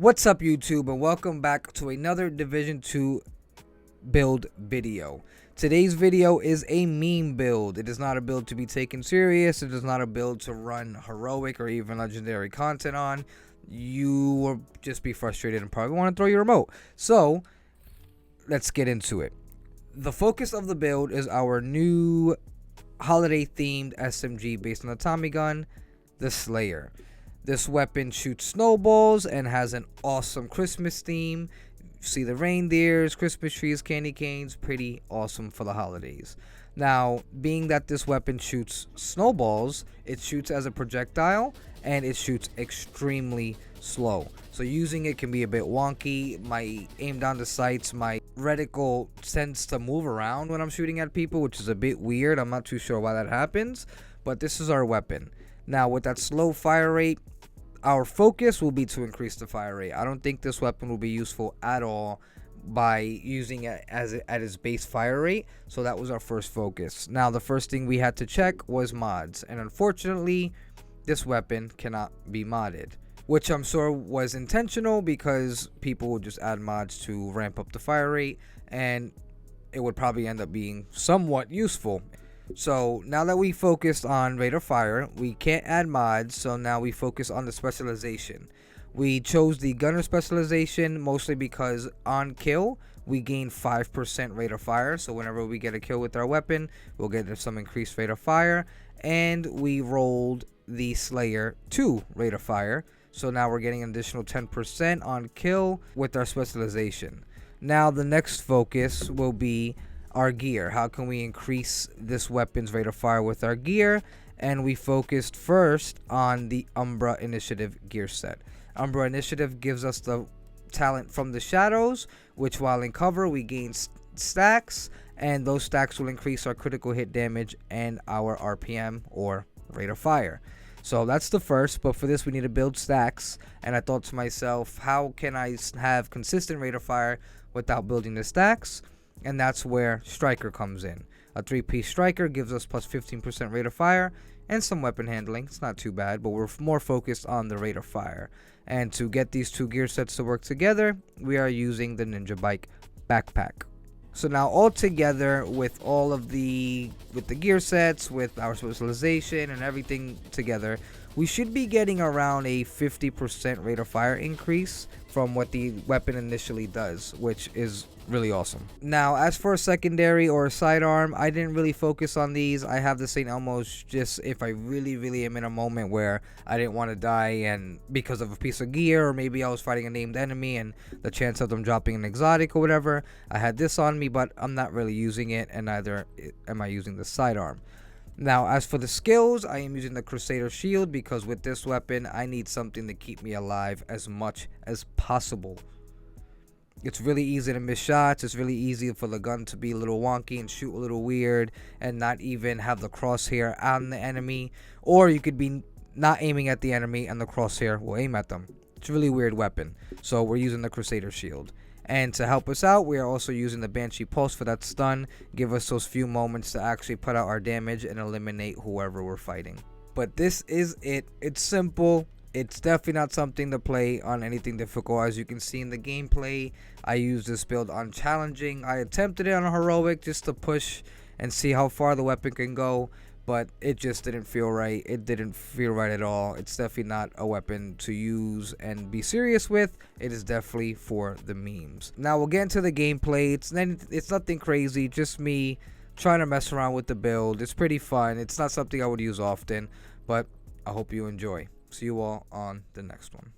What's up, YouTube, and welcome back to another Division 2 build video. Today's video is a meme build. It is not a build to be taken serious. It is not a build to run heroic or even legendary content on. You will just be frustrated and probably want to throw your remote. So let's get into it. The focus of the build is our new holiday themed SMG based on the Tommy gun, the Sleigher. This weapon shoots snowballs and has an awesome Christmas theme. See the reindeers, Christmas trees, candy canes, pretty awesome for the holidays. Now, being that this weapon shoots snowballs, it shoots as a projectile and it shoots extremely slow. So using it can be a bit wonky. My aim down the sights, my reticle tends to move around when I'm shooting at people, which is a bit weird. I'm not too sure why that happens, but this is our weapon. Now, with that slow fire rate, our focus will be to increase the fire rate. I don't think this weapon will be useful at all by using it at its base fire rate. So that was our first focus. Now, the first thing we had to check was mods. And unfortunately, this weapon cannot be modded, which I'm sure was intentional because people would just add mods to ramp up the fire rate. And it would probably end up being somewhat useful. So now that we focused on rate of fire, we can't add mods, so now we focus on the specialization. We chose the gunner specialization mostly because on kill we gain 5% rate of fire, so whenever we get a kill with our weapon we'll get some increased rate of fire. And we rolled the Sleigher 2 rate of fire, so now we're getting an additional 10% on kill with our specialization. Now the next focus will be our gear. How can we increase this weapon's rate of fire with our gear? And we focused first on the Umbra Initiative gear set. Umbra Initiative gives us the talent from the shadows, which while in cover we gain stacks, and those stacks will increase our critical hit damage and our RPM, or rate of fire. So that's the first, but for this we need to build stacks, and I thought to myself, how can I have consistent rate of fire without building the stacks? And that's where Striker comes in. A 3-piece Striker gives us plus 15% rate of fire and some weapon handling. It's not too bad, but we're more focused on the rate of fire. And to get these two gear sets to work together, we are using the Ninja Bike backpack. So now all together with all of the gear sets, with our specialization and everything together, we should be getting around a 50% rate of fire increase from what the weapon initially does, which is really awesome. Now, as for a secondary or a sidearm, I didn't really focus on these. I have the St. Elmo's just if I really am in a moment where I didn't want to die and because of a piece of gear, or maybe I was fighting a named enemy and the chance of them dropping an exotic or whatever. I had this on me, but I'm not really using it, and neither am I using the sidearm. Now, as for the skills, I am using the Crusader Shield because with this weapon, I need something to keep me alive as much as possible. It's really easy to miss shots. It's really easy for the gun to be a little wonky and shoot a little weird and not even have the crosshair on the enemy. Or you could be not aiming at the enemy and the crosshair will aim at them. It's a really weird weapon. So we're using the Crusader Shield. And to help us out, we are also using the Banshee Pulse for that stun. Give us those few moments to actually put out our damage and eliminate whoever we're fighting. But this is it. It's simple. It's definitely not something to play on anything difficult. As you can see in the gameplay, I used this build on challenging. I attempted it on a heroic just to push and see how far the weapon can go, but it just didn't feel right. It didn't feel right at all. It's definitely not a weapon to use and be serious with. It is definitely for the memes. Now we'll get into the gameplay. It's nothing crazy, just me trying to mess around with the build. It's pretty fun. It's not something I would use often, but I hope you enjoy. See you all on the next one.